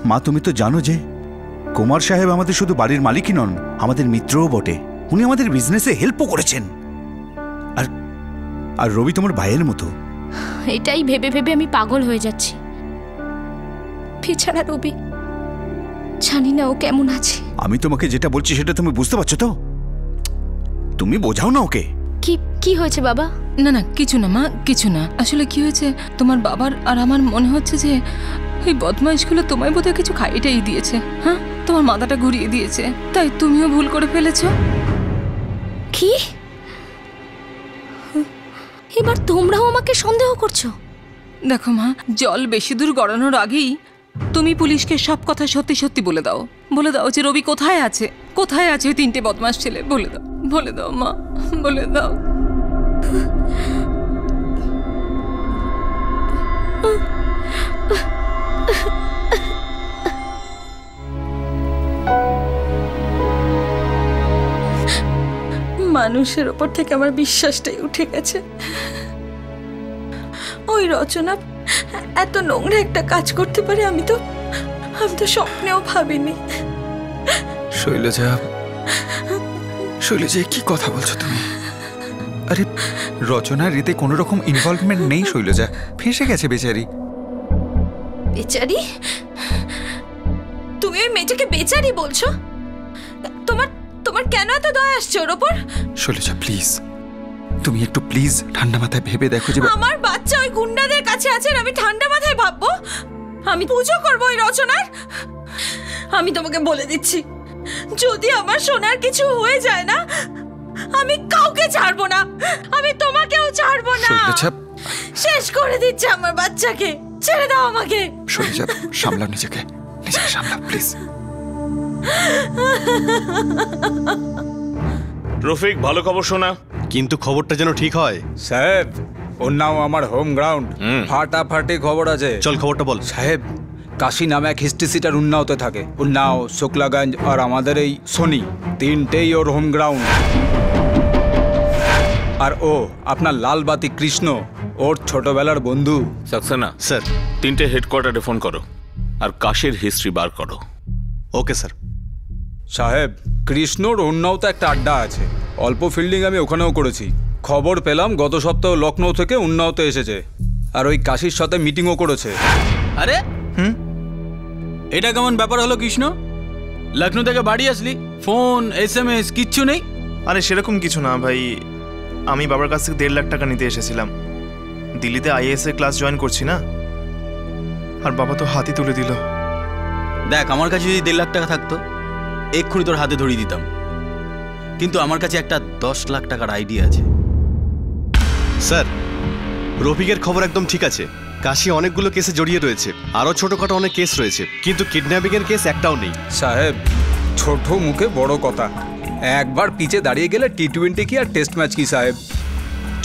মা তুমি তো জানো যে কুমার সাহেব আমাদের শুধু বাড়ির মালিকই নন, আমাদের মিত্রও বটে। উনি আমাদের বিজনেসে হেল্পও করেছেন। আর আর রবি তোমার ভাইয়ের মতো। এটাই ভেবে ভেবে আমি পাগল হয়ে যাচ্ছি। বেচারা রবি, জানি না ও কেমন আছে। আমি তোমাকে যেটা বলছি সেটা তুমি বুঝতে পারছো তো? তুমি বোঝাও না ওকে। কি কি হয়েছে বাবা? না না, কিছু না মা, কিছু না। আসলে কি হয়েছে, তোমার বাবার আর আমার মনে হচ্ছে যে এই বদমাইশগুলো তোমায় বোধহয় কিছু খাইটাই দিয়েছে। হ্যাঁ, তোমার মাথাটা ঘুরিয়ে দিয়েছে, তাই তুমিও ভুল করে ফেলেছো। কি? এবার তোমরাও আমাকে সন্দেহ করছো? দেখো মা, জল বেশি দূর গড়ানোর আগেই তুমি পুলিশকে সব কথা সত্যি সত্যি বলে দাও। বলে দাও যে রবি কোথায় আছে, কোথায় আছে ওই 3টে বদমাস ছেলে। বলে দাও, বলে দাও মা, বলে দাও। মানুষের ওপর থেকে আমার বিশ্বাসটাই উঠে গেছে। ওই রচনা এত নোংরা একটা কাজ করতে পারে আমি তো স্বপ্নেও ভাবিনি। শৈলজা, শৈলজা কি কথা বলছো তুমি? আরে রচনার এতে কোনো রকম ইনভলভমেন্ট নেই শৈলজা, ফেঁসে গেছে বেচারি। বেচারি? তুমি ওই মেয়েটাকে বেচারি বলছো? তোমার কেন এত দয়া আসছে ওর ওপর? শৈলজা প্লিজ, তুমি একটু প্লিজ ঠান্ডা মাথায় ভেবে দেখো যে আমার বাচ্চা ওই গুন্ডাদের কাছে আছে আর আমি ঠান্ডা মাথায় ভাববো? আমি পুজো করবো ওই রচনার? আমি তোমাকে বলে দিচ্ছি, যদি আমার সোনার কিছু হয়ে যায় না, আমি কাউকে ছাড়বো না, আমি তোমাকেও ছাড়বো না। শৈলজা, শেষ করে দিচ্ছে আমার বাচ্চাকে, ছেড়ে দাও আমাকে। শৈলজা সামলাও নিজেকে, নিজেকে সামলাও প্লিজ। রফিক, ভালো খবর শোনা, কিন্তু খবরটা যেন ঠিক হয়। সাহেব, ওর নাম আমার হোম গ্রাউন্ড, ফাটাফাটি খবর আছে। চল খবরটা বল। সাহেব, কাশি নামে এক হিস্ট্রি সিটার উন্নাওতে থাকে। উন্নাও, শুক্লাগঞ্জ আর আমাদের এই সোনি, 3টেই ওর হোম গ্রাউন্ড। আর ও আপনার লালবাতি কৃষ্ণ, ওর ছোটবেলার বন্ধু। সাকসেনা স্যার, 3টে হেডকোয়ার্টারে ফোন করো আর কাশির হিস্ট্রি বার করো। Okay sir. সাহেব, কৃষ্ণর উন্নাওতে একটা আড্ডা আছে, অল্প ফিল্ডিং আমি ওখানেও করেছি। খবর পেলাম গত সপ্তাহ লখনৌ থেকে উন্নাওতে এসেছে, আর ওই কাশির সাথে মিটিংও করেছে। আরে এটা কেমন ব্যাপার হলো কৃষ্ণ? লখনৌ থেকে বাড়ি আসলি, ফোন SMS কিচ্ছু নেই? আরে সেরকম কিছু না ভাই, আমি বাবার কাছ থেকে 1.5 লাখ টাকা নিতে এসেছিলাম। দিল্লিতে IAS এর ক্লাস জয়েন করছি না, আর বাবা তো হাতি তুলে দিল। দেখ, আমার কাছে যদি 1.5 লাখ টাকা থাকতো এক্ষুনি তোর হাতে ধরিয়ে দিতাম, কিন্তু আমার কাছে একটা 10 লাখ টাকার আইডিয়া আছে। স্যার, রফিকের খবর একদম ঠিক আছে। কাশি অনেকগুলো কেসে জড়িয়ে রয়েছে, আরও ছোটখাটো অনেক কেস রয়েছে, কিন্তু কিডন্যাপিংয়ের কেস একটাও নেই। সাহেব, ছোট মুখে বড় কথা। একবার পিছে দাঁড়িয়ে গেলে T20 কি আর টেস্ট ম্যাচ কি সাহেব?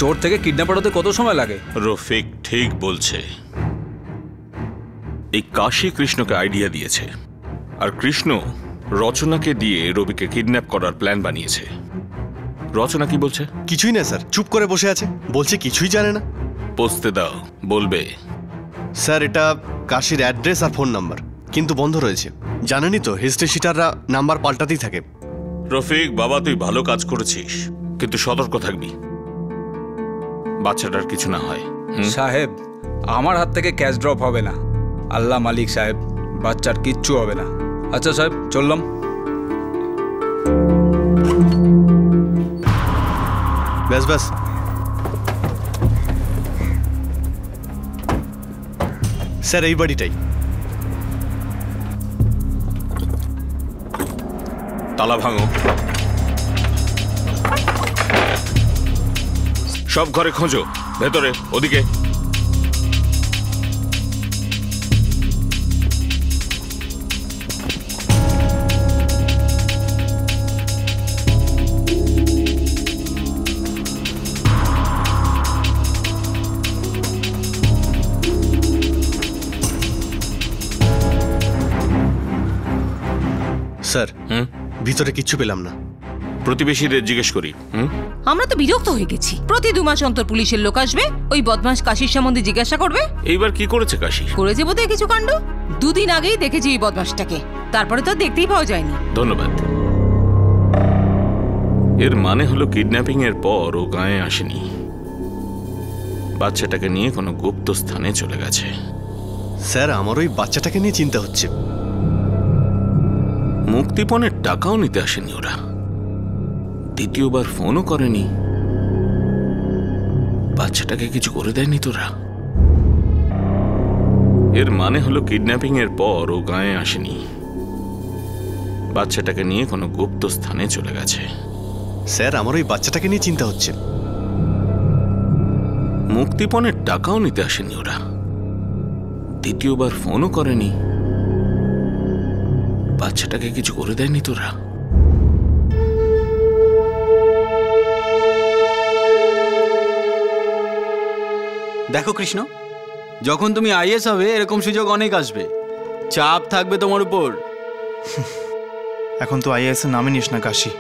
চোর থেকে কিডন্যাপার হতে কত সময় লাগে? রফিক ঠিক বলছে। এই কাশি কৃষ্ণকে আইডিয়া দিয়েছে, আর কৃষ্ণ রচনাকে দিয়ে রবিকে কিডন্যাপ করার প্ল্যান বানিয়েছে। রচনা কি বলছে? কিছুই না স্যার, চুপ করে বসে আছে, বলছে কিছুই জানে না। পোস্তে দাও, বলবে। স্যার, এটা কাশির অ্যাড্রেস আর ফোন নাম্বার, কিন্তু বন্ধ রয়েছে। জানেনই তো, হিস্ট্রি শিটাররা নাম্বার পাল্টাতেই থাকে। রফিক বাবা, তুই ভালো কাজ করেছিস, কিন্তু সতর্ক থাকবি, বাচ্চাটার কিছু না হয়। সাহেব, আমার হাত থেকে ক্যাশ ড্রপ হবে না, আল্লাহ মালিক সাহেব, বাচ্চার কিচ্ছু হবে না। আচ্ছা সাহেব, চললাম। ব্যাস ব্যাস, স্যার এই বাড়িটাই। তালা ভাঙো, সব ঘরে খোঁজো, ভেতরে, ওদিকে। স্যার, ভিতরে কিচ্ছু পেলাম না। প্রতিবেশীদের জিজ্ঞেস করি। আমরা তো বিরক্ত হয়ে গেছি। প্রতি 2 মাস অন্তর পুলিশের লোক আসবে, ওই বদমাস কাশির সম্বন্ধে জিজ্ঞাসা করবে। এইবার কি করেছে কাশি? করেছে বোধহয় কিছু কাণ্ড। 2 দিন আগেই দেখেছি এই বদমাসটাকে, তারপরে তো দেখতেই পাওয়া যায়নি। ধন্যবাদ। এর মানে হলো কিডন্যাপিং এর পর ও গায়ে আসেনি, বাচ্চাটাকে নিয়ে কোনো গুপ্ত স্থানে চলে গেছে। স্যার আমার ওই বাচ্চাটাকে নিয়ে চিন্তা হচ্ছে। মুক্তিপণের টাকাও নিতে আসেনি ওরা, দ্বিতীয়বার ফোনও করেনি। বাচ্চাটাকে কিছু করে দেয়নি তোরা? এর মানে হলো কিডন্যাপিং এর পর ও গায়ে আসেনি, বাচ্চাটাকে নিয়ে কোনো গুপ্ত স্থানে চলে গেছে। স্যার আমার ওই বাচ্চাটাকে নিয়ে চিন্তা হচ্ছে। মুক্তিপণের টাকাও নিতে আসেনি ওরা, দ্বিতীয়বার ফোনও করেনি। বাচ্চাটাকে কিছু করে দেয়নি তোরা? দেখো কৃষ্ণ, যখন তুমি আইএস হবে এরকম সুযোগ অনেক আসবে, চাপ থাকবে তোমার উপর। এখন তো আইএএস এর নামই নিস না কাশি।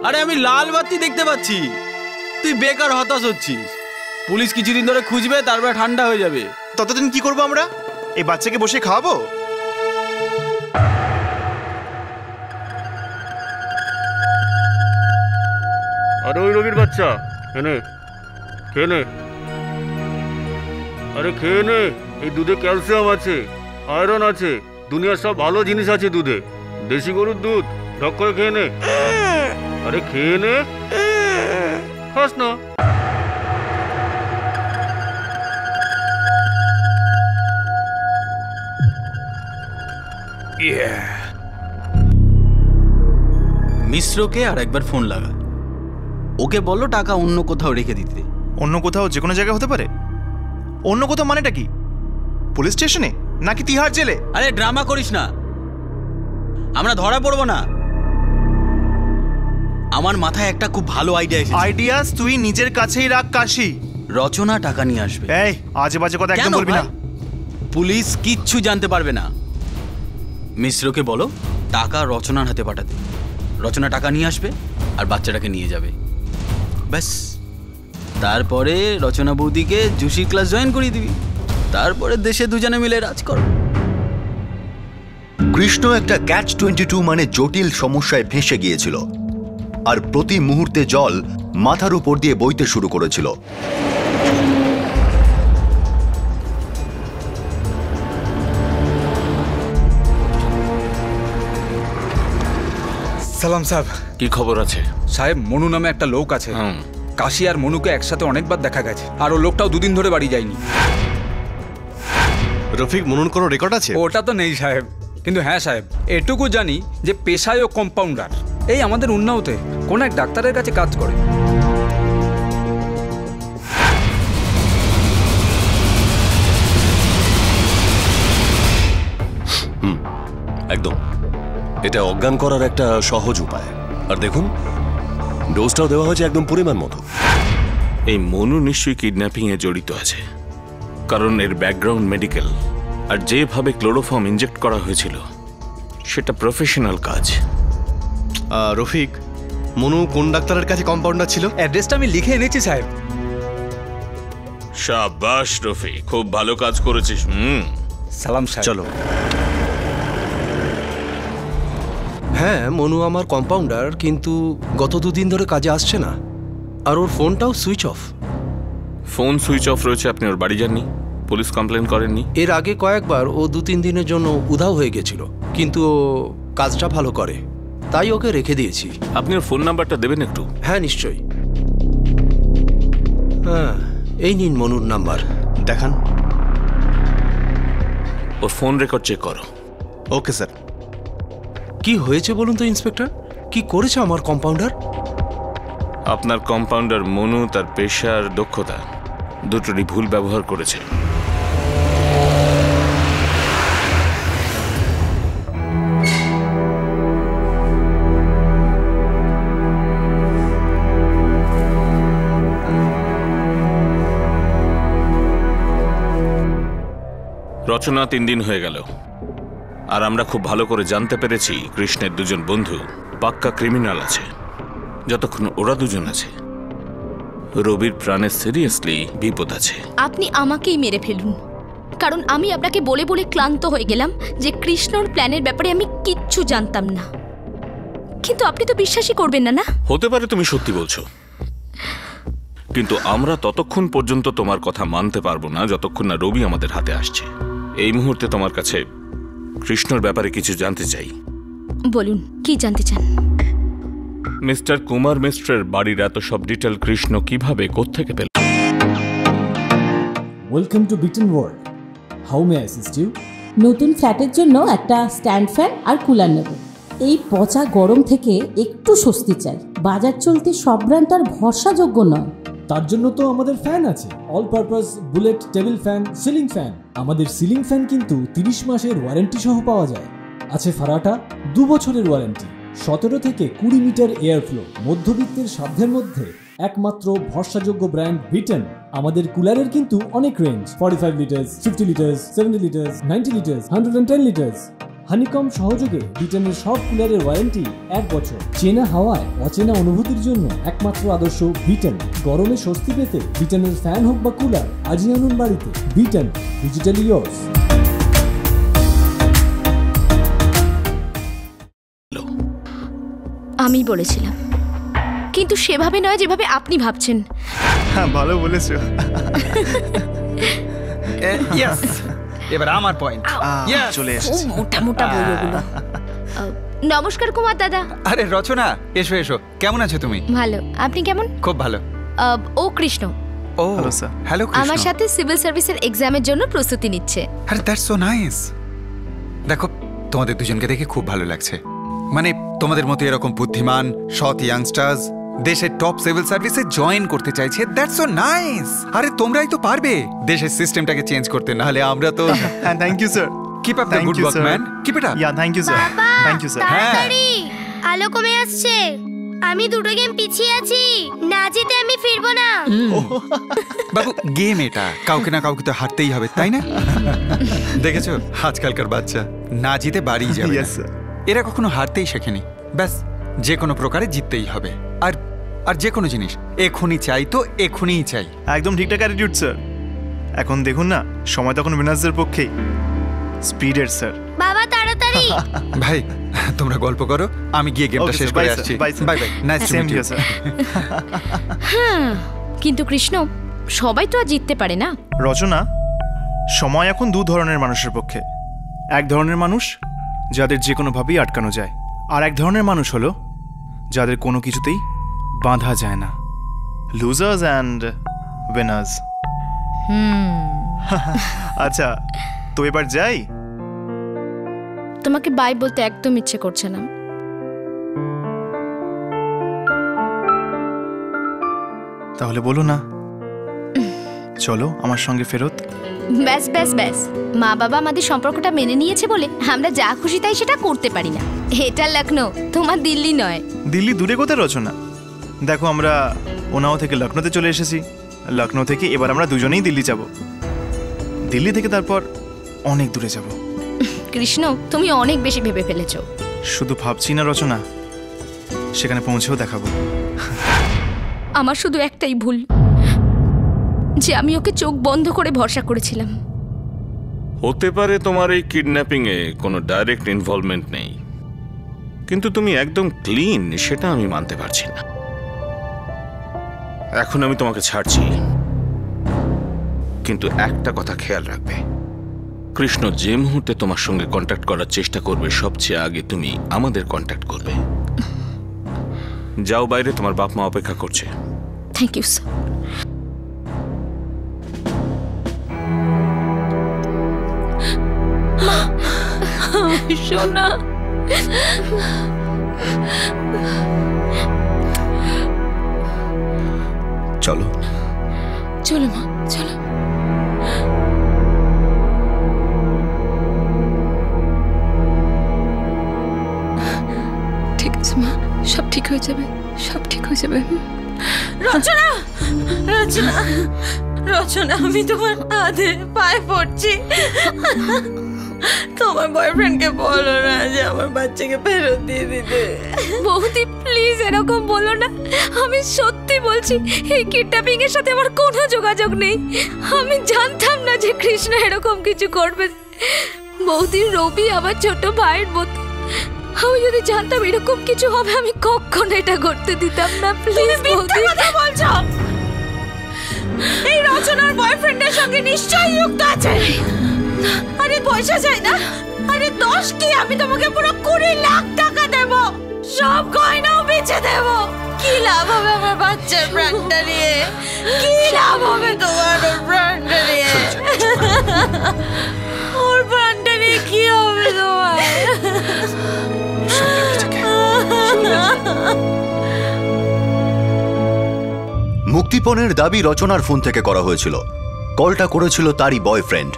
আরে আমি লাল বাতি দেখতে পাচ্ছি, তুই বেকার হতাশ হচ্ছিস। পুলিশ কিছুদিন ধরে খুঁজবে, তারপরে ঠান্ডা হয়ে যাবে। ততদিন কি করবো আমরা? এই বাচ্চাকে বসে খাওয়াবো? আরে ওই রবির বাচ্চা, এনে খেয়ে নে। আরে খেয়ে নে, এই দুধে ক্যালসিয়াম আছে, আয়রন আছে, দুনিয়ার সব ভালো জিনিস আছে দুধে। দেশি গরুর দুধ, ঢক করে খেয়ে নে। আরে খেয়ে নে, খাস না? মিশ্রকে আর একবার ফোন লাগা, ওকে বলো টাকা অন্য কোথাও রেখে দিতে। অন্য কোথাও? যে কোনো জায়গায় হতে পারে। অন্য কোথাও মানেটা কি? পুলিশ স্টেশনে নাকি তিহার জেলে? আরে ড্রামা করিস না, আমরা ধরা পড়বো না। আমার মাথায় একটা খুব ভালো আইডিয়া এসেছে। আইডিয়াস তুই নিজের কাছেই রাখ কাশি। রচনা টাকা নিয়ে আসবে। এই আজে বাজে কথা একদম বলবি না। পুলিশ কিচ্ছু জানতে পারবে না। মিশ্রকে বলো টাকা রচনার হাতে পাঠাতে। রচনা টাকা নিয়ে আসবে আর বাচ্চাটাকে নিয়ে যাবে, ব্যাস। তারপরে রচনা বৌদিকে জুসির ক্লাস জয়েন করিয়ে দিবি, তারপরে দেশে দুজনে মিলে রাজ কর। কৃষ্ণ একটা catch-22 মানে জটিল সমস্যায় ফেঁসে গিয়েছিল, আর প্রতি মুহূর্তে জল মাথার উপর দিয়ে বইতে শুরু করেছিল। সালাম সাহেব। কি খবর আছে? সাহেব, মনু নামে একটা লোক আছে, কাশি আর মনুকে একসাথে অনেকবার দেখা গেছে, আর ও লোকটাও 2 দিন ধরে বাড়ি যায়নি। রফিক, মনুর কোনো রেকর্ড আছে? ওটা তো নেই সাহেব, কিন্তু হ্যাঁ সাহেব, এটুকু জানি যে পেশায় ও কম্পাউন্ডার, এই আমাদের উন্নাওতে কোন এক ডাক্তারের কাছে কাজ করে। একদম, এটা অজ্ঞান করার একটা সহজ উপায়। আর দেখুন, ডোজটাও দেওয়া হয়েছে একদম পরিমাণ মতো। এই মনু নিশ্চয়ই কিডন্যাপিং এ জড়িত আছে, কারণ এর ব্যাকগ্রাউন্ড মেডিকেল, আর যেভাবে ক্লোরোফর্ম ইনজেক্ট করা হয়েছিল সেটা প্রফেশনাল কাজ। রফিক, মনু কোন ডাক্তারের কাছে কম্পাউন্ডার ছিল? অ্যাড্রেসটা আমি লিখে এনেছি সাহেব। শাবাশ রফিক, খুব ভালো কাজ করেছিস। সালাম সাহেব। চলো। হ্যাঁ, মনু আমার কম্পাউন্ডার, কিন্তু গত 2 দিন ধরে কাজে আসছে না, আর ওর ফোনটাও switch off. Phone switch off রয়েছে, আপনি ওর বাড়ি যাননি? পুলিশ কমপ্লেন করেননি? এর আগে কয়েকবার ও 2-3 দিনের জন্য উধাও হয়ে গেছিল, কিন্তু ও কাজটা ভালো করে, তাই ওকে রেখে দিয়েছি। আপনি ওর ফোন নাম্বারটা দেবেন একটু? হ্যাঁ নিশ্চয়ই। হ্যাঁ, এই নিন মনুর নাম্বার। দেখান। ওর ফোন রেকর্ড চেক করো। Okay sir. কি হয়েছে বলুন তো ইন্সপেক্টর, কি করেছে আমার কম্পাউন্ডার? আপনার কম্পাউন্ডার মনু তার পেশার দক্ষতা দুটোরই ভুল ব্যবহার করেছে। রচনা 3 দিন হয়ে গেল, আর আমরা খুব ভালো করে জানতে পেরেছি কৃষ্ণের 2জন বন্ধু পাক্কা ক্রিমিনাল আছে। যতক্ষণ ওরা দুজন আছে, রবির প্রাণে সিরিয়াসলি বিপদ আছে। আপনি আমাকেই মেরে ফেলুন, কারণ আমি আপনাকে বলে বলে ক্লান্ত হয়ে গেলাম যে কৃষ্ণর প্ল্যানের ব্যাপারে আমি কিচ্ছু জানতাম না। কিন্তু আপনি তো বিশ্বাসই করবেন না, না? হতে পারে তুমি সত্যি বলছো, কিন্তু আমরা ততক্ষণ পর্যন্ত তোমার কথা মানতে পারবো না যতক্ষণ না রবি আমাদের হাতে আসছে। এই মুহূর্তে তোমার কাছে কৃষ্ণর ব্যাপারে কিছু জানতে চাই। বলুন, কি জানতে চান? মিস্টার কুমার মিশ্রের বাড়ির এত সব ডিটেল কৃষ্ণ কিভাবে কোত্থেকে পেল? Welcome to Beaton world. How may I assist you? নতুন ফ্ল্যাটের জন্য একটা স্ট্যান্ড ফ্যান আর কুলার নেব। এই পচা গরম থেকে একটু স্বস্তি চাই। বাজার চলতে সব ব্র্যান্ড আর ভরসাযোগ্য নয়। তার জন্য তো আমাদের ফ্যান আছে, all purpose bullet table fan, ceiling fan. আমাদের সিলিং ফ্যান কিন্তু 30 মাসের ওয়ারেন্টি সহ পাওয়া যায়। আছে ফারাটা 2 বছরের ওয়ারেন্টি, 17 থেকে 20 মিটার এয়ার ফ্লো। মধ্যবিত্তের সাধ্যের মধ্যে একমাত্র ভরসাযোগ্য ব্র্যান্ড বিটন। আমাদের কুলারের কিন্তু অনেক range, 45 litres, 50 litres, 70 litres, 90 litres, 110 litres. Honeycomb সহযোগে বিটনের সব কুলারের ওয়ারেন্টি 1 বছর। চেনা হাওয়ায় অচেনা অনুভূতির জন্য একমাত্র আদর্শ বিটন। গরমে স্বস্তি পেতে বিটনের ফ্যান হোক বা কুলার, আজই আনুন বাড়িতে। Vuitton, digitally yours. আমি বলেছিলাম, কিন্তু সেভাবে নয় যেভাবে আপনি ভাবছেন। হ্যাঁ, ভালো বলেছো। এবার আমার পয়েন্ট চলে এসেছে। মোটা মোটা বইগুলো। নমস্কার কুমার দাদা। আরে রচনা, এসো এসো। কেমন আছো তুমি? ভালো, আপনি কেমন? খুব ভালো। ও কৃষ্ণ। ও হ্যালো স্যার। হ্যালো কৃষ্ণ। আমার সাথে সিভিল সার্ভিসের এক্সামের জন্য প্রস্তুতি নিচ্ছে। আরে দ্যাটস সো নাইস। দেখো, তোমাদের দুজনকে দেখে খুব ভালো লাগছে। মানে তোমাদের মতো এরকম বুদ্ধিমান সৎ ইয়াংস্টার্স দেশের টপ সিভিল সার্ভিসে জয়েন করতে চাইছে। That's so nice. আরে তোমরাই তো পারবে দেশের সিস্টেমটাকে চেঞ্জ করতে, না হলে আমরা তো। হ্যাঁ, thank you sir. Keep up the good work man, keep it up. Yeah, thank you sir. Thank you sir. তাড়াতাড়ি, আলো কমে আসছে। আমি 2টো গেম পিছিয়ে আছি, না জিতে আমি ফিরবো না। বাবু, গেম এটা, কাউকে না কাউকে তো হারতেই হবে, তাই না? দেখেছো আজকালকার বাচ্চা না জিতে বাড়ি যাবে। এরা কখনো হারতেই শেখেনি। ব্যাস, যে কোনো প্রকারে জিততেই হবে। আর আর যে কোনো জিনিস এখনই চাই তো এখনই চাই। একদম ঠিকঠাক অ্যাটিটিউড স্যার। এখন দেখুন না, সময় তখন উইনার্সদের পক্ষেই। স্পিডের স্যার। বাবা তাড়াতাড়ি। ভাই, তোমরা গল্প করো, আমি গিয়ে গেমটা শেষ করে আসছি। Bye bye. Nice to meet you sir. হ্যাঁ, কিন্তু কৃষ্ণ, সবাই তো আর জিততে পারে না। রচনা, সময় এখন 2 ধরনের মানুষের পক্ষে। এক ধরনের মানুষ যাদের যে কোনোভাবেই আটকানো যায়, আর এক ধরনের মানুষ হলো যাদের কোনো কিছুতেই বাঁধা যায় না। Losers and winners. আচ্ছা, তো এবার যাই। তোমাকে বাই বলতে একদম ইচ্ছে করছে না। তাহলে বলো না, চলো আমার সঙ্গে ফেরত। ব্যাস ব্যাস ব্যাস, মা বাবা আমাদের সম্পর্কটা মেনে নিয়েছে বলে আমরা যা খুশি তাই সেটা করতে পারি না। এটা লখনৌ, তোমার দিল্লি নয়। দিল্লি দূরে কোথায় রচনা? দেখো, আমরা ওনাও থেকে লখনৌতে চলে এসেছি। লখনৌ থেকে এবার আমরা দুজনেই দিল্লি যাব। দিল্লি থেকে তারপর অনেক দূরে যাব। কৃষ্ণ, তুমি অনেক বেশি ভেবে ফেলেছো। শুধু ভাবছি না রচনা, সেখানে পৌঁছেও দেখাবো। আমার শুধু একটাই ভুল, যে আমি ওকে চোখ বন্ধ করে ভরসা করেছিলাম। হতে পারে তোমার এই কিডন্যাপিং এ কোনো ডাইরেক্ট ইনভলভমেন্ট নেই, কিন্তু তুমি একদম ক্লিন সেটা আমি মানতে পারছি না। এখন আমি তোমাকে ছাড়ছি, কিন্তু একটা কথা খেয়াল রাখবে, কৃষ্ণ যে মুহূর্তে তোমার সঙ্গে কন্ট্যাক্ট করার চেষ্টা করবে সবচেয়ে আগে তুমি আমাদের কন্ট্যাক্ট করবে। যাও বাইরে, তোমার বাপ মা অপেক্ষা করছে। Thank you sir. সোনা, চলো চলো মা, চলো। ঠিক আছে মা, সব ঠিক হয়ে যাবে, সব ঠিক হয়ে যাবে। রচনা, রচনা, রচনা, আমি তোমার হাতে পায়ে পড়ছি। তোমার বয়ফ্রেন্ডকে বলো না যে আমার বাচ্চাকে ফেরত দিয়ে দিতে। বৌদি প্লিজ এরকম বলো না, আমি সত্যি বলছি এই কিডন্যাপিং এর সাথে আমার কোনো যোগাযোগ নেই। আমি জানতাম না যে কৃষ্ণ এরকম কিছু করবে। বৌদি রবি আমার ছোট ভাইয়ের মতো, আমি যদি জানতাম এরকম কিছু হবে আমি কখনো এটা করতে দিতাম না। প্লিজ বৌদি। কথা বলছো? এই রচনার বয়ফ্রেন্ডের সঙ্গে নিশ্চয়ই যুক্ত আছে। আরে পয়সা চাই না? আরে 10 কি, আমি তোমাকে পুরো 20 লাখ টাকা দেব, সব গয়নাও বেচে দেব। কি লাভ হবে আমার বাচ্চার প্রাণটা নিয়ে? কি লাভ হবে তোমার ওর প্রাণটা নিয়ে? ওর প্রাণটা নিয়ে কি হবে তোমার? মুক্তিপণের দাবি রচনার ফোন থেকে করা হয়েছিল। কলটা করেছিল তারই বয়ফ্রেন্ড।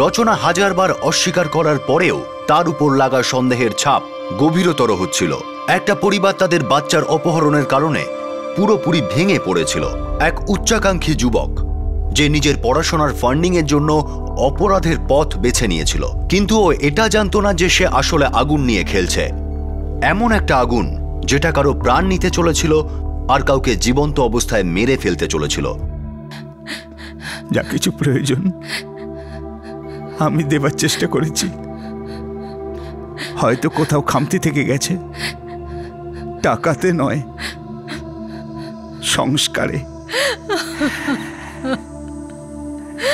রচনা হাজারবার অস্বীকার করার পরেও তার উপর লাগা সন্দেহের ছাপ গভীরতর হচ্ছিল। একটা পরিবার তাদের বাচ্চার অপহরণের কারণে পুরোপুরি ভেঙে পড়েছিল। এক উচ্চাকাঙ্ক্ষী যুবক যে নিজের পড়াশোনার ফান্ডিং এর জন্য অপরাধের পথ বেছে নিয়েছিল, কিন্তু ও এটা জানতো না যে সে আসলে আগুন নিয়ে খেলছে। এমন একটা আগুন যেটা কারো প্রাণ নিতে চলেছিল আর কাউকে জীবন্ত অবস্থায় মেরে ফেলতে চলেছিল। যা কিছু প্রয়োজন আমি দেবার চেষ্টা করেছি, হয়তো কোথাও খামতি থেকে গেছে, টাকাতে নয় সংস্কারে।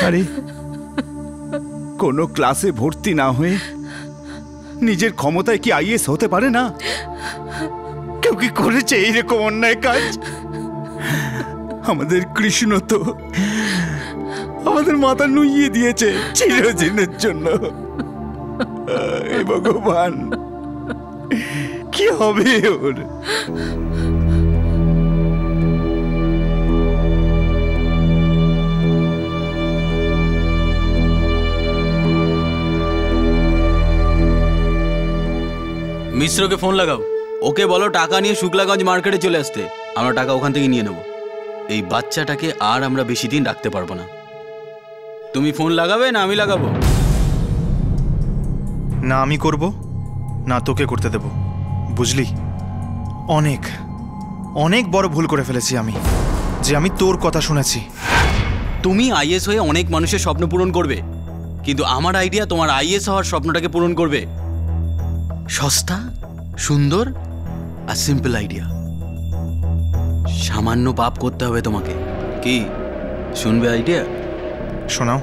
আরে কোনো ক্লাসে ভর্তি না হয়ে নিজের ক্ষমতায় কি আইএস হতে পারে না? কেউ কি করেছে এইরকম অন্যায় কাজ? আমাদের কৃষ্ণ তো আমাদের মাথা নুইয়ে দিয়েছে চিরদিনের জন্য। ভগবান, কি হবে ওর? মিশ্রকে ফোন লাগাও, ওকে বলো টাকা নিয়ে শুক্লাগঞ্জ মার্কেটে চলে আসতে। আমরা টাকা ওখান থেকে নিয়ে নেব। এই বাচ্চাটাকে আর আমরা বেশি দিন রাখতে পারবো না। তুমি ফোন লাগাবে না আমি লাগাবো? না আমি করব, না তোকে করতে দেব, বুঝলি? অনেক অনেক বড় ভুল করে ফেলেছি আমি, যে আমি তোর কথা শুনেছি। তুমি আইএস হয়ে অনেক মানুষের স্বপ্ন পূরণ করবে, কিন্তু আমার আইডিয়া তোমার আইএস হওয়ার স্বপ্নটাকে পূরণ করবে। সস্তা, সুন্দর আর সিম্পল আইডিয়া। সামান্য পাপ করতে হবে তোমাকে। কি শুনবে আইডিয়া? শোনাও।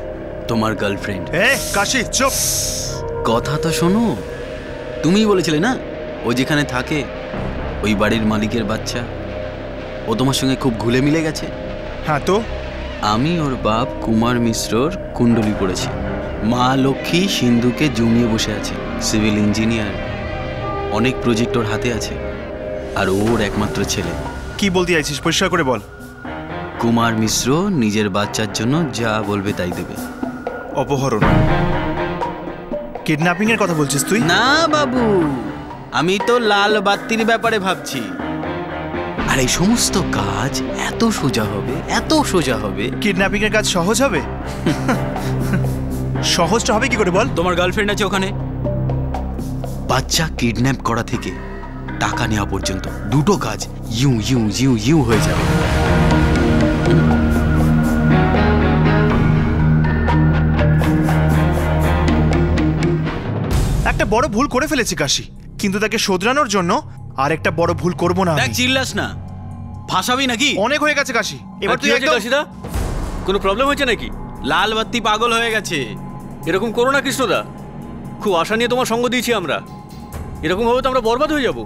তোমার গার্লফ্রেন্ড। কাশি চুপ। কথা তো শোনো। তুমিই বলেছিলে না ও যেখানে থাকে ওই বাড়ির মালিকের বাচ্চা। ও তোমার সঙ্গে খুব ঘুলে মিলে গেছে। হ্যাঁ তো? আমি ওর বাপ কুমার মিশ্রর কুণ্ডলী পড়েছি। মা লক্ষ্মী সিন্ধুকে জমিয়ে বসে আছে। সিভিল ইঞ্জিনিয়ার, অনেক প্রজেক্ট ওর হাতে আছে, আর ওর একমাত্র ছেলে। কি বলতে চাইছিস পরিষ্কার করে বল। কুমার মিশ্র নিজের বাচ্চার জন্য যা বলবে তাই দেবে। অপহরণ, কিডন্যাপিং এর কথা বলছিস তুই? না বাবু, আমি তো লাল বাত্তির ব্যাপারে ভাবছি। আর এই সমস্ত কাজ এত সোজা হবে, এত সোজা হবে। কিডন্যাপিং এর কাজ সহজ হবে? সহজটা হবে কি করে বল? তোমার গার্লফ্রেন্ড আছে ওখানে। বাচ্চা কিডন্যাপ করা থেকে টাকা নেওয়া পর্যন্ত দুটো কাজ ইউ ইউ ইউ ইউ হয়ে যাবে। একটা বড় ভুল করে ফেলেছি কাশি, কিন্তু তাকে শোধরানোর জন্য আর একটা বড় ভুল করব না। দেখ চিল্লাস না, ফাঁসাবি নাকি? অনেক হয়ে গেছে কাশি, এবার তুই একদম। কাশিদা কোনো প্রবলেম হয়েছে নাকি? লাল বাত্তি পাগল হয়ে গেছে। এরকম করো না কৃষ্ণদা, খুব আশা নিয়ে তোমার সঙ্গ দিয়েছি আমরা। এরকম ভাবে তো আমরা বরবাদ হয়ে যাব।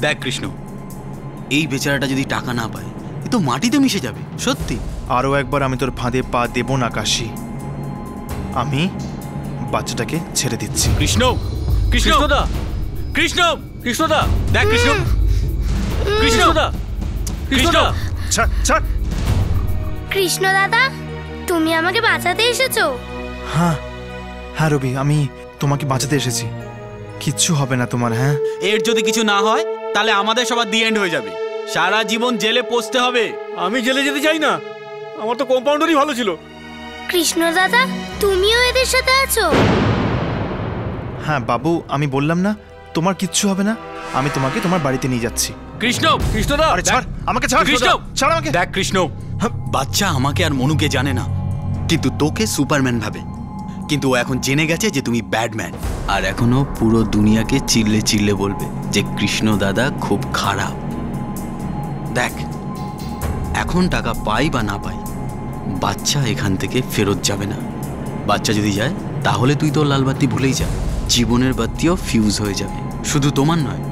দেখ কৃষ্ণ, এই বেচারাটা যদি টাকা না পায় এ তো মাটিতে মিশে যাবে। সত্যি। আরও একবার আমি তোর ফাঁদে পা দেব না কাশি। আমি বাচ্চাটাকে ছেড়ে দিচ্ছি। কৃষ্ণ, কৃষ্ণদা, কৃষ্ণ, কৃষ্ণদা, দেখ কৃষ্ণ, কৃষ্ণদা, কৃষ্ণদা, ছাড় ছাড়। কৃষ্ণ দাদা, তুমি আমাকে বাঁচাতে এসেছো? হ্যাঁ হ্যাঁ রবি, আমি তোমাকে বাঁচাতে এসেছি। কিচ্ছু হবে না তোমার। হ্যাঁ, এর যদি কিছু না হয় তাহলে আমাদের সবার দি এন্ড হয়ে যাবে। সারা জীবন জেলে পচতে হবে। আমি জেলে যেতে চাই না, আমার তো কম্পাউন্ডারই ভালো ছিল। কৃষ্ণ দাদা, তুমিও এদের সাথে আছো? হ্যাঁ বাবু, আমি বললাম না তোমার কিচ্ছু হবে না, আমি তোমাকে তোমার বাড়িতে নিয়ে যাচ্ছি। কৃষ্ণ, কৃষ্ণদা, আরে ছাড় আমাকে, ছাড় কৃষ্ণ, ছাড় আমাকে। দেখ কৃষ্ণ, বাচ্চা আমাকে আর মনুকে জানে না, কিন্তু তোকে সুপারম্যান ভাবে। কিন্তু ও এখন জেনে গেছে যে তুমি ব্যাডম্যান, আর এখনো পুরো দুনিয়াকে চিল্লে চিল্লে বলবে যে কৃষ্ণ দাদা খুব খারাপ। দেখ, এখন টাকা পাই বা না পাই, বাচ্চা এখান থেকে ফেরত যাবে না। বাচ্চা যদি যায় তাহলে তুই তোর লাল বাতি ভুলেই যা, জীবনের বাতিও ফিউজ হয়ে যাবে। শুধু তোমার নয়,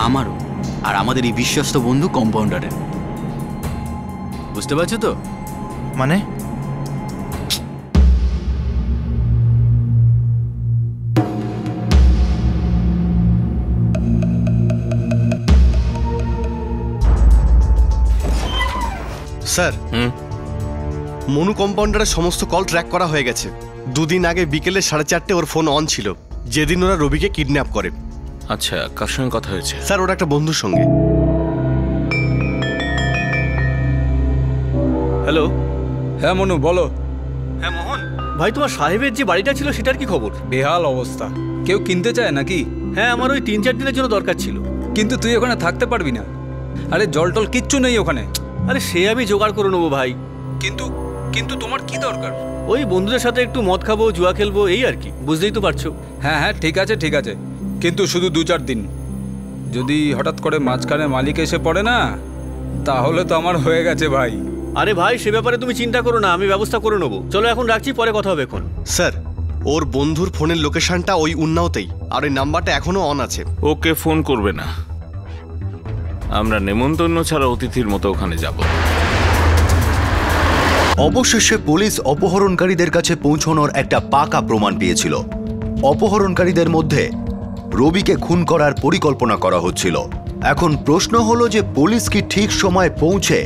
আমারও, আর আমাদের এই বিশ্বস্ত বন্ধু কম্পাউন্ডারের। বুঝতে পারছো তো? মানে স্যার, মনু কম্পাউন্ডারের সমস্ত কল ট্র্যাক করা হয়ে গেছে। দুদিন আগে বিকেলে 4:30 ওর ফোন অন ছিল, যেদিন ওরা রবিকে কিডন্যাপ করে। আচ্ছা, কার সঙ্গে কথা হয়েছে? স্যার, ওর একটা বন্ধুর সঙ্গে। হ্যালো। হ্যাঁ মনু, বলো। হ্যাঁ মোহন ভাই, তোমার সাহেবের যে বাড়িটা ছিল সেটার কি খবর? বেহাল অবস্থা। কেউ কিনতে চায় নাকি? হ্যাঁ, আমার ওই 3-4 দিনের জন্য দরকার ছিল। কিন্তু তুই ওখানে থাকতে পারবি না। আরে জল টল কিচ্ছু নেই ওখানে। আরে সে আমি জোগাড় করে নেবো ভাই। কিন্তু কিন্তু তোমার কি দরকার? ওই বন্ধুদের সাথে একটু মদ খাবো, জুয়া খেলবো, এই আর কি, বুঝতেই তো পারছো। হ্যাঁ হ্যাঁ, ঠিক আছে ঠিক আছে, কিন্তু শুধু 2-4 দিন। যদি হঠাৎ করে মাঝখানে মালিক এসে পড়ে না, তাহলে তো আমার হয়ে গেছে ভাই। আরে ভাই, সে ব্যাপারে তুমি চিন্তা করো না, আমি ব্যবস্থা করে নেবো। চলো এখন রাখছি, পরে কথা হবে এখন। স্যার, ওর বন্ধুর ফোনের লোকেশনটা ওই উন্নাওতেই, আর ওই নাম্বারটা এখনো অন আছে। ওকে ফোন করবে না, আমরা নেমন্তন্ন ছাড়া অতিথির মতো ওখানে যাব। অবশেষে পুলিশ অপহরণকারীদের কাছে পৌঁছানোর একটা পাকা প্রমাণ পেয়েছিল। অপহরণকারীদের মধ্যে রবিকে খুন করার পরিকল্পনা করা হচ্ছিল। এখন প্রশ্ন হলো যে পুলিশ কি ঠিক সময়ে পৌঁছে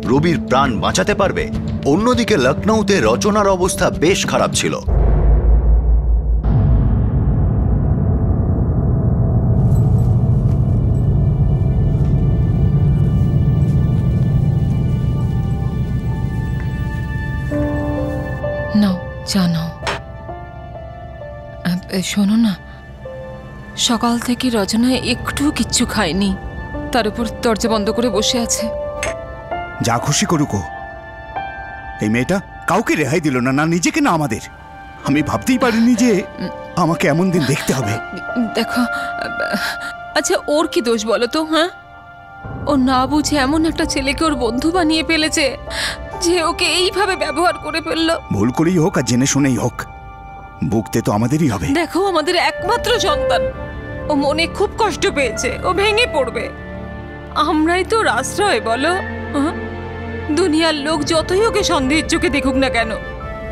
রবির প্রাণ বাঁচাতে পারবে? অন্যদিকে লখনৌতে রচনার অবস্থা বেশ খারাপ ছিল। নাও, জানো শোনো না, সকাল থেকে রচনা একটু কিচ্ছু খায়নি, তার উপর দরজা বন্ধ করে বসে আছে। যা খুশি করুক, এই মেয়েটা কাউকে রেহাই দিল না, না নিজেকে না আমাদের। আমি ভাবতেই পারিনি যে আমাকে এমন দিন দেখতে হবে। দেখো, আচ্ছা ওর কি দোষ বলো তো? হ্যাঁ, ও না বুঝে এমন একটা ছেলেকে ওর বন্ধু বানিয়ে ফেলেছে যে ওকে এইভাবে ব্যবহার করে ফেললো। ভুল করেই হোক আর জেনে শুনেই হোক, ভুগতে তো আমাদেরই হবে। দেখো, আমাদের একমাত্র সন্তান, ও মনে খুব কষ্ট পেয়েছে, ও ভেঙে পড়বে। আমরাই তো আশ্রয়, বলো? দুনিয়ার লোক যতই ওকে সন্দেহের চোখে দেখুক না কেন,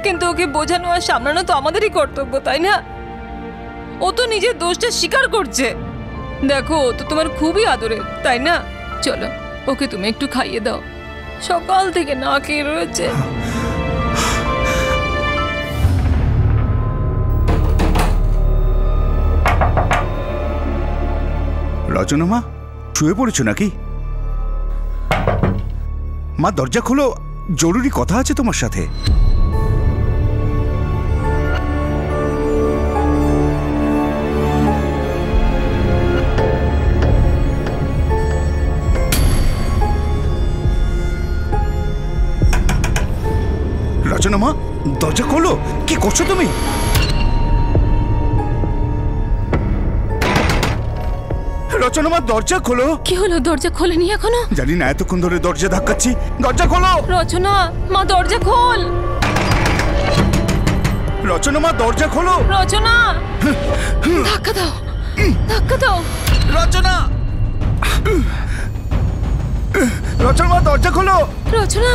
কিন্তু ওকে বোঝানো আর সামলানো তো আমাদেরই কর্তব্য, তাই না? ও তো নিজের দোষটা স্বীকার করছে। দেখো, ও তো তোমার খুবই আদরের, তাই না? চলো, ওকে তুমি একটু খাইয়ে দাও, সকাল থেকে না খেয়ে রয়েছে। রচনা মা, শুয়ে পড়েছো নাকি? মা দরজা খোলো, জরুরি কথা আছে তোমার সাথে। রচনা মা, দরজা খোলো, কি করছো তুমি? রচনা মা, দরজা খোলো। কি হলো? দরজা খোলেনি এখনো? জানি না, এতক্ষণ ধরে দরজা ধাক্কাচ্ছি। দরজা খোলো। রচনা মা, দরজা খোল। রচনা মা, দরজা খোলো। রচনা, ধাক্কা দাও, ধাক্কা দাও। রচনা, রচনা মা, দরজা খোলো। রচনা,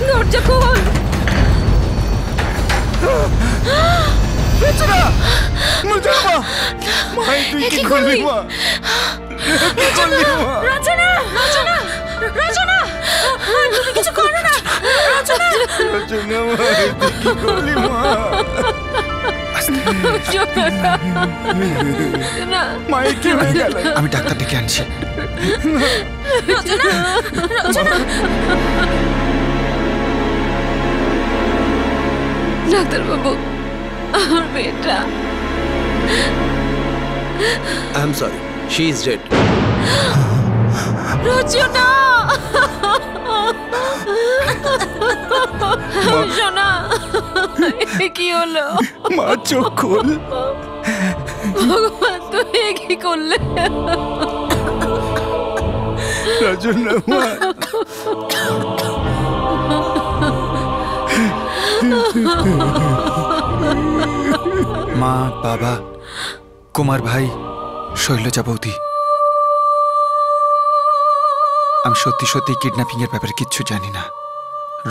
দরজা খোল। রচনা, রচনা মা, মাই তুই কি করলি মা? কি করলি মা? রচনা, রচনা, রচনা, তুমি কিছু করো না। রচনা, রচনা মা, তুই কি করলি মা? মায়ের কি হয়ে গেল? আমি ডাক্তার ডেকে আনছি। রচনা, রচনা। ডাক্তারবাবু, আমার মেয়েটা I am sorry, she is dead. Rachna, Rachna, কি হলো? মা চোখ খোল। ভগবান, তুমি কি করলে? রচনা মা। মা, বাবা, কুমার ভাই, শৈলজা বৌদি, আমি সত্যি সত্যি কিডন্যাপিং এর ব্যাপারে কিচ্ছু জানি না।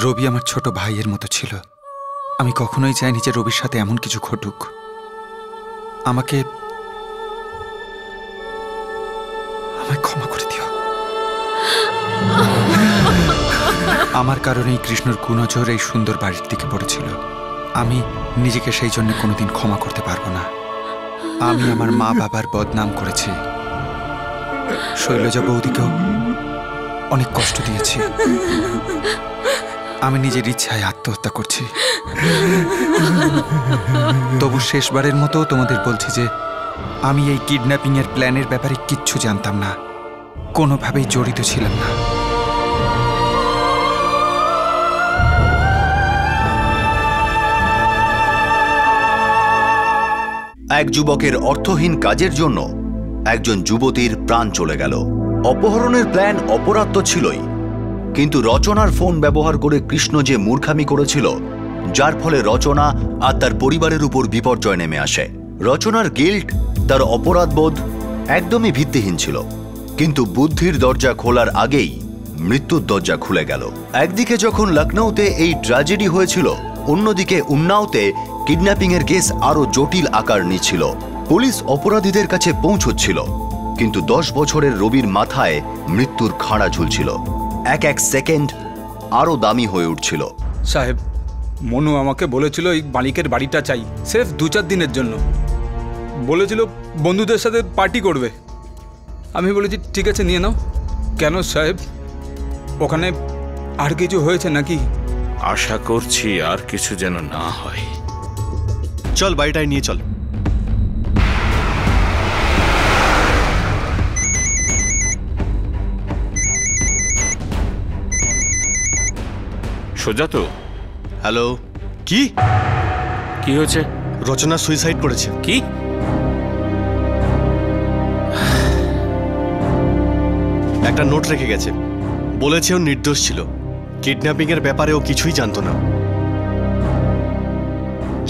রবি আমার ছোট ভাইয়ের মতো ছিল। আমি কখনোই চাইনি যে রবির সাথে এমন কিছু ঘটুক। আমাকে আমায় ক্ষমা করে দিও। আমার কারণেই কৃষ্ণর কুনজর এই সুন্দর বাড়ির দিকে পড়েছিল। আমি নিজেকে সেই জন্য কোনোদিন ক্ষমা করতে পারবো না। আমি আমার মা বাবার বদনাম করেছি, শৈলজা বৌদিকেও অনেক কষ্ট দিয়েছি। আমি নিজের ইচ্ছায় আত্মহত্যা করছি। তবু শেষবারের মতো তোমাদের বলছি যে আমি এই কিডন্যাপিং এর প্ল্যানের ব্যাপারে কিচ্ছু জানতাম না, কোনোভাবেই জড়িত ছিলাম না। এক যুবকের অর্থহীন কাজের জন্য একজন যুবতীর প্রাণ চলে গেল। অপহরণের প্ল্যান অপরাধ তো ছিলই, কিন্তু রচনার ফোন ব্যবহার করে কৃষ্ণ যে মূর্খামি করেছিল, যার ফলে রচনা আর তার পরিবারের উপর বিপর্যয় নেমে আসে। রচনার গিল্ট, তার অপরাধবোধ একদমই ভিত্তিহীন ছিল, কিন্তু বুদ্ধির দরজা খোলার আগেই মৃত্যুর দরজা খুলে গেল। একদিকে যখন লখনৌতে এই ট্র্যাজেডি হয়েছিল, অন্যদিকে উন্নাওতে কিডন্যাপিং এর কেস আরো জটিল আকার নিচ্ছিল। পুলিশ অপরাধীদের কাছে পৌঁছচ্ছিল, কিন্তু 10 বছরের রবির মাথায় মৃত্যুর খাড়া ঝুলছিল। এক এক সেকেন্ড আরো দামি হয়ে উঠছিল। সাহেব, মনু আমাকে বলেছিল এই মালিকের বাড়িটা চাই, সির্ফ 2-4 দিনের জন্য। বলেছিল বন্ধুদের সাথে পার্টি করবে। আমি বলেছি ঠিক আছে নিয়ে নাও। কেন সাহেব, ওখানে আর কিছু হয়েছে নাকি? আশা করছি আর কিছু যেন না হয়। চল বাড়িটায় নিয়ে চল। সোজা তো? হ্যালো। কি কি হয়েছে? রচনা সুইসাইড করেছে। কি? একটা নোট রেখে গেছে, বলেছে ও নির্দোষ ছিল, কিডন্যাপিং এর ব্যাপারে ও কিছুই জানতো না।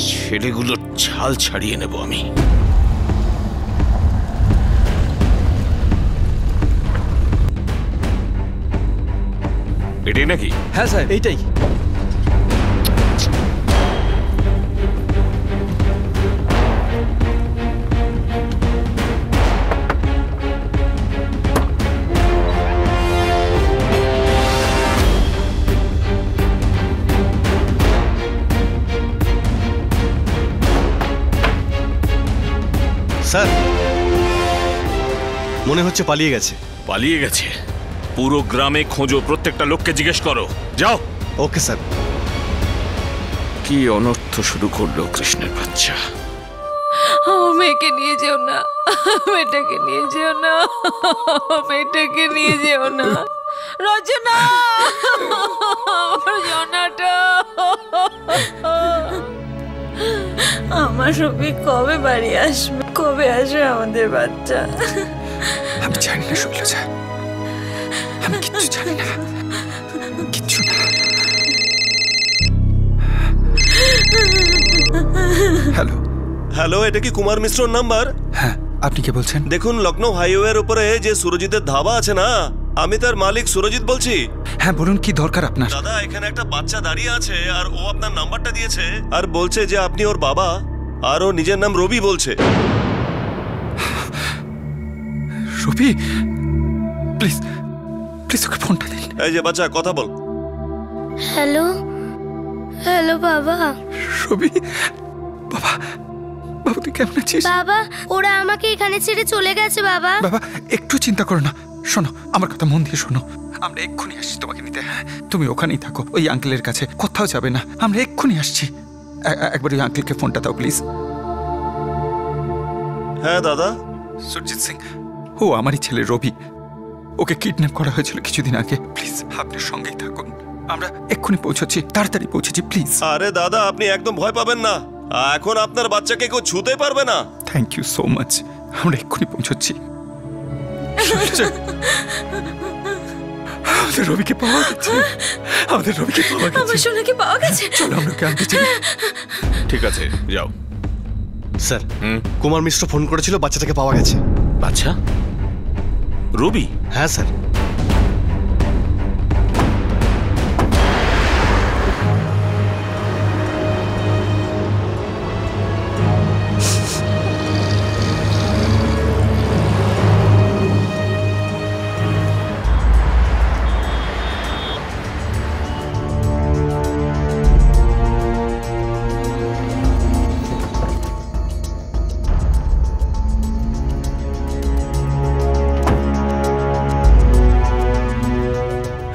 ছেলেগুলোর ছাল ছাড়িয়ে নেব আমি। এটাই নাকি? হ্যাঁ স্যার, এইটাই। স্যার, মনে হচ্ছে পালিয়ে গেছে। পালিয়ে গেছে? পুরো গ্রামে খোঁজো, প্রত্যেকটা লোককে জিজ্ঞেস করো। যাও। Okay sir. কি অনর্থ শুরু করলো কৃষ্ণের বাচ্চা। আমার মেয়েকে নিয়ে যেও না, মেয়েটাকে নিয়ে যেও না, মেয়েটাকে নিয়ে যেও না। রচনা, আমার জনাটা, আমার রবি কবে বাড়ি আসবে? কবে আসবে আমাদের বাচ্চা? আমি জানি না শৈলজা, আমি কিচ্ছু জানি না, কিচ্ছু না। হ্যালো হ্যালো, এটা কি কুমার মিশ্রর নাম্বার? হ্যাঁ, আপনি কে বলছেন? দেখুন, লখনৌ হাইওয়ের উপরে যে সুরজিতের ধাবা আছে না, আমি তার মালিক সুরজিৎ বলছি। হ্যাঁ বলুন, কি দরকার আপনার? দাদা, এখানে একটা বাচ্চা দাঁড়িয়ে আছে আর ও আপনার নাম্বারটা দিয়েছে আর বলছে যে আপনি ওর বাবা, আর ও নিজের নাম রবি বলছে। রবি, প্লিজ প্লিজ ওকে ফোনটা দিন। এই যে বাচ্চা, কথা বল। হ্যালো, হ্যালো বাবা। রবি, বাবা, বাবা তুই কেমন আছিস? বাবা, ওরা আমাকে এখানে ছেড়ে চলে গেছে বাবা। বাবা একটু চিন্তা করো না, শোনো আমার কথা মন দিয়ে শোনো। আমরা এক্ষুনি আসছি তোমাকে নিতে। হ্যাঁ, তুমি ওখানেই থাকো, ওই আঙ্কেলের কাছে, কোথাও যাবে না। আমরা এক্ষুনি আসছি। একবার ওই আঙ্কেলকে ফোনটা দাও প্লিজ। হ্যাঁ দাদা, সুরজিৎ সিং, ও আমারই ছেলে রবি। ওকে কিডন্যাপ করা হয়েছিল কিছুদিন আগে। প্লিজ আপনার সঙ্গেই থাকুন, আমরা এক্ষুনি পৌঁছচ্ছি, তাড়াতাড়ি পৌঁছেছি প্লিজ। আরে দাদা, আপনি একদম ভয় পাবেন না, এখন আপনার বাচ্চাকে কেউ ছুঁতে পারবে না। থ্যাংক ইউ সো মাচ, আমরা এক্ষুনি পৌঁছচ্ছি। আমাদের রবিকে পাওয়া গেছে, আমাদের রবিকে পাওয়া গেছে, আমার সোনাকে পাওয়া গেছে। চলো আমরা ক্যাম্পে চলি। ঠিক আছে, যাও। স্যার, কুমার মিশ্র ফোন করেছিল, বাচ্চাটাকে পাওয়া গেছে। বাচ্চা? রবি? হ্যাঁ স্যার।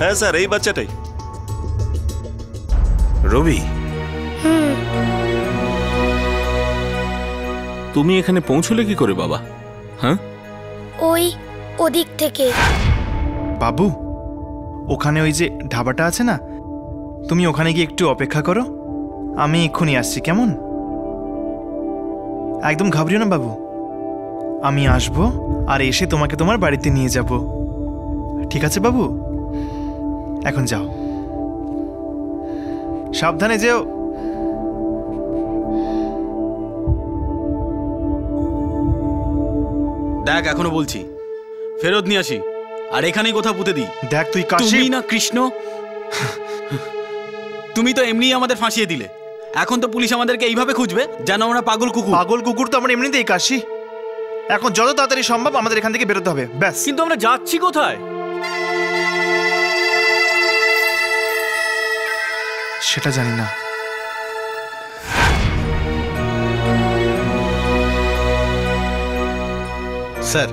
হ্যাঁ স্যার, এই বাচ্চাটাই। রবি, তুমি এখানে পৌঁছলে কি করে বাবা? হ্যাঁ, ওই ওদিক থেকে। বাবু, ওখানে ওই যে ধাবাটা আছে না, তুমি ওখানে গিয়ে একটু অপেক্ষা করো, আমি এক্ষুনি আসছি, কেমন? একদম ঘাবড়িও না বাবু, আমি আসবো আর এসে তোমাকে তোমার বাড়িতে নিয়ে যাব। ঠিক আছে বাবু, এখন যাও, সাবধানে যেও। দেখ, এখনো বলছি ফেরত নিয়ে আসি, আর এখানেই কোথাও পুঁতে দিই। দেখ তুই কাশি। তুমি না কৃষ্ণ, তুমি তো এমনিই আমাদের ফাঁসিয়ে দিলে। এখন তো পুলিশ আমাদেরকে এইভাবে খুঁজবে যেন আমরা পাগল কুকুর। পাগল কুকুর তো আমরা এমনিতেই কাশি। এখন যত তাড়াতাড়ি সম্ভব আমাদের এখান থেকে বেরোতে হবে, ব্যাস। কিন্তু আমরা যাচ্ছি কোথায়? সেটা জানি না। স্যার,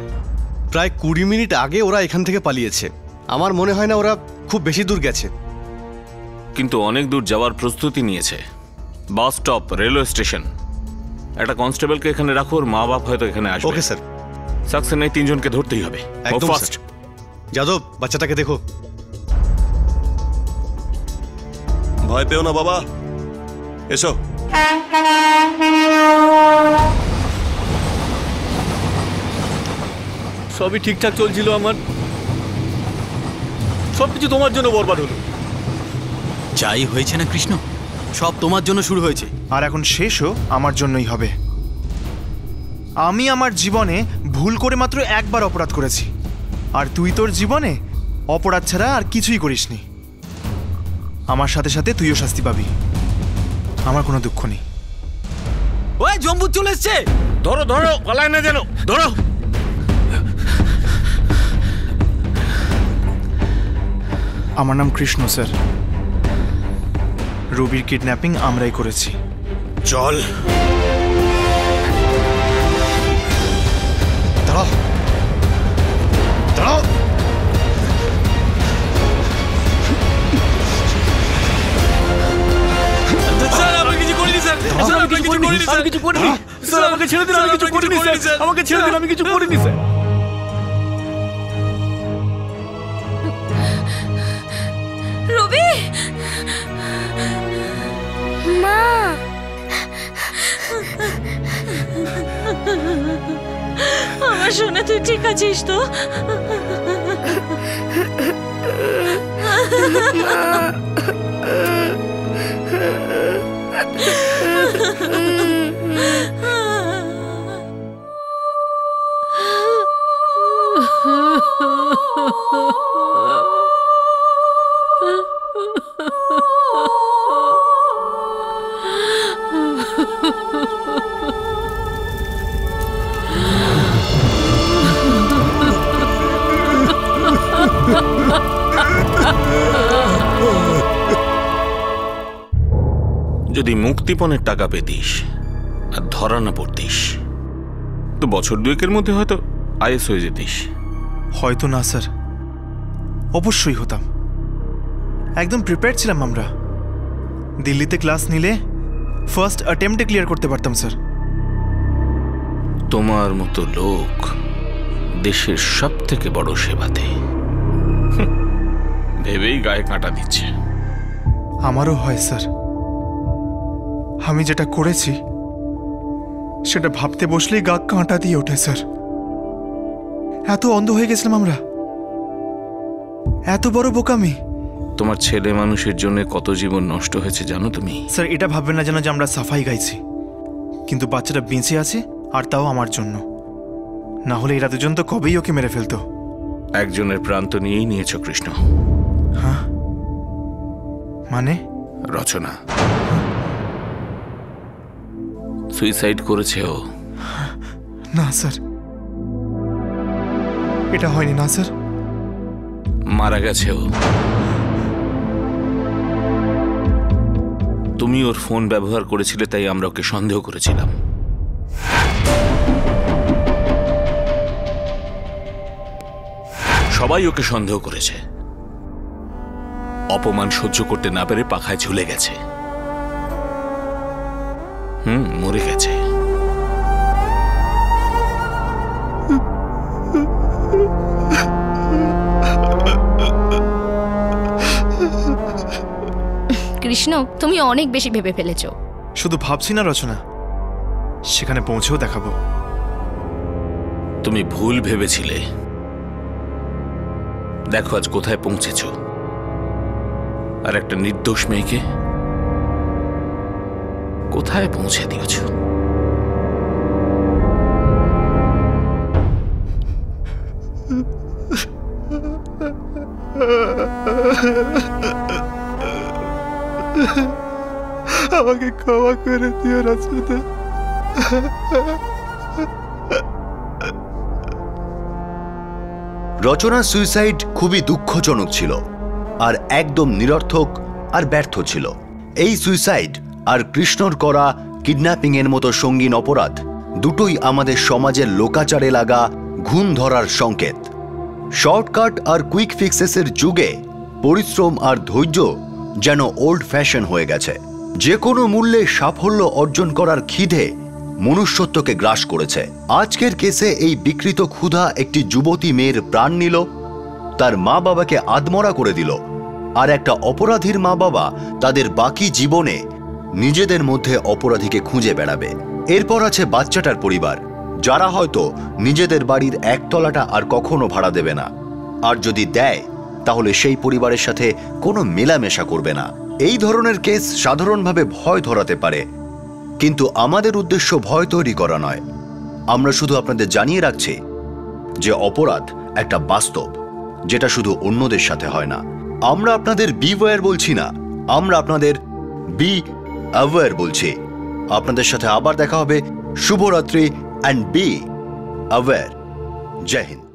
প্রায় 20 মিনিট আগে ওরা এখান থেকে পালিয়েছে। আমার মনে হয় না ওরা খুব বেশি দূর গেছে। কিন্তু অনেক দূর যাওয়ার প্রস্তুতি নিয়েছে। Bus stop, railway station. একটা কনস্টেবলকে এখানে রাখো, ওর মা বাপ হয়তো এখানে আসবে। Okay sir. সাকসেস নেই, 3 জনকে ধরতেই হবে। একদম ফাস্ট। যাদব, বাচ্চাটাকে দেখো। ভয় পেও না বাবা, এসো। সবই ঠিকঠাক চলছিল, আমার সবকিছু তোমার জন্য বরবাদ হলো। যাই হয়েছে না কৃষ্ণ, সব তোমার জন্য শুরু হয়েছে, আর এখন শেষও আমার জন্যই হবে। আমি আমার জীবনে ভুল করে মাত্র একবার অপরাধ করেছি, আর তুই তোর জীবনে অপরাধ ছাড়া আর কিছুই করিসনি। আমার সাথে সাথে তুইও শাস্তি পাবি, আমার কোনো দুঃখ নেই। ওই জম্বুত চলে এসছে, ধরো ধরো, পালায় না যেন, ধরো। আমার নাম কৃষ্ণ স্যার, রবির কিডন্যাপিং আমরাই করেছি। চল। দাঁড়াও, দাঁড়াও। স্যার, আমি কিছু করিনি স্যার। স্যার, আমি কিছু করিনি স্যার। কিছু করিনি স্যার, আমাকে ছেড়ে দিন, আমি কিছু করিনি স্যার। আমাকে ছেড়ে দিন, আমি কিছু করিনি স্যার। রবি, মা, আমার সোনা, তুই ঠিক আছিস তো? যদি মুক্তিপণের টাকা পেতিস আর ধরা না পড়তিস তো বছর 2 মধ্যে হয়তো আইএস হয়ে যেতিস। হয়তো না স্যার, অবশ্যই হতাম। একদম প্রিপেয়ার ছিলাম আমরা। দিল্লিতে ক্লাস নিলে ফার্স্ট অ্যাটেম্পটে ক্লিয়ার করতে পারতাম স্যার। তোমার মতো লোক দেশের সব থেকে বড় সেবাতে ভেবেই গায়ে কাঁটা দিচ্ছে। আমারও হয় স্যার, আমি যেটা করেছি সেটা ভাবতে বসলেই গা কাঁটা দিয়ে ওঠে স্যার। এত অন্ধ হয়ে গেছিলাম আমরা, এত বড় বোকামি। তোমার ছেলে মানুষের জন্য কত জীবন নষ্ট হয়েছে জানো তুমি? স্যার এটা ভাববেন না যেন যে আমরা সাফাই গাইছি, কিন্তু বাচ্চাটা বেঁচে আছে আর তাও আমার জন্য। না হলে এরা দুজন তো কবেই ওকে মেরে ফেলতো। একজনের প্রাণ তো নিয়েই নিয়েছ কৃষ্ণ। হ্যাঁ মানে? রচনা সুইসাইড করেছে ও। না স্যার, এটা হয়নি। না স্যার, মারা গেছে ও। তুমি ওর ফোন ব্যবহার করেছিলে তাই আমরা ওকে সন্দেহ করেছিলাম। সবাই ওকে সন্দেহ করেছে। অপমান সহ্য করতে না পেরে পাখায় ঝুলে গেছে। মরে গেছে। কৃষ্ণ, তুমি অনেক বেশি ভেবে ফেলেছো। শুধু ভাবছি না রচনা, সেখানে পৌঁছেও দেখাবো। তুমি ভুল ভেবেছিলে, দেখো আজ কোথায় পৌঁছেছ। আর একটা নির্দোষ মেয়েকে কোথায় পৌঁছে দিয়েছ। আমাকে ক্ষমা করে দিও রচনা। রচনার সুইসাইড খুবই দুঃখজনক ছিল আর একদম নিরর্থক আর ব্যর্থ ছিল। এই সুইসাইড আর কৃষ্ণর করা কিডন্যাপিং এর মতো সঙ্গীন অপরাধ দুটোই আমাদের সমাজের লোকাচারে লাগা ঘুণ ধরার সংকেত। শর্টকাট আর কুইক ফিক্সেসের যুগে পরিশ্রম আর ধৈর্য যেন ওল্ড ফ্যাশন হয়ে গেছে। যে কোনো মূল্যে সাফল্য অর্জন করার খিদে মনুষ্যত্বকে গ্রাস করেছে। আজকের কেসে এই বিকৃত ক্ষুধা একটি যুবতী মেয়ের প্রাণ নিল, তার মা বাবাকে আদমরা করে দিল, আর একটা অপরাধীর মা বাবা তাদের বাকি জীবনে নিজেদের মধ্যে অপরাধীকে খুঁজে বেড়াবে। এরপর আছে বাচ্চাটার পরিবার, যারা হয়তো নিজেদের বাড়ির একতলাটা আর কখনো ভাড়া দেবে না, আর যদি দেয় তাহলে সেই পরিবারের সাথে কোনো মেলামেশা করবে না। এই ধরনের কেস সাধারণভাবে ভয় ধরাতে পারে, কিন্তু আমাদের উদ্দেশ্য ভয় তৈরি করা নয়। আমরা শুধু আপনাদের জানিয়ে রাখছি যে অপরাধ একটা বাস্তব, যেটা শুধু অন্যদের সাথে হয় না। আমরা আপনাদের বিওয়্যার বলছি না, আমরা আপনাদের বি অ্যাওয়্যার বলছি। আপনাদের সাথে আবার দেখা হবে। শুভরাত্রি অ্যান্ড বি অ্যাওয়্যার। জয় হিন্দ।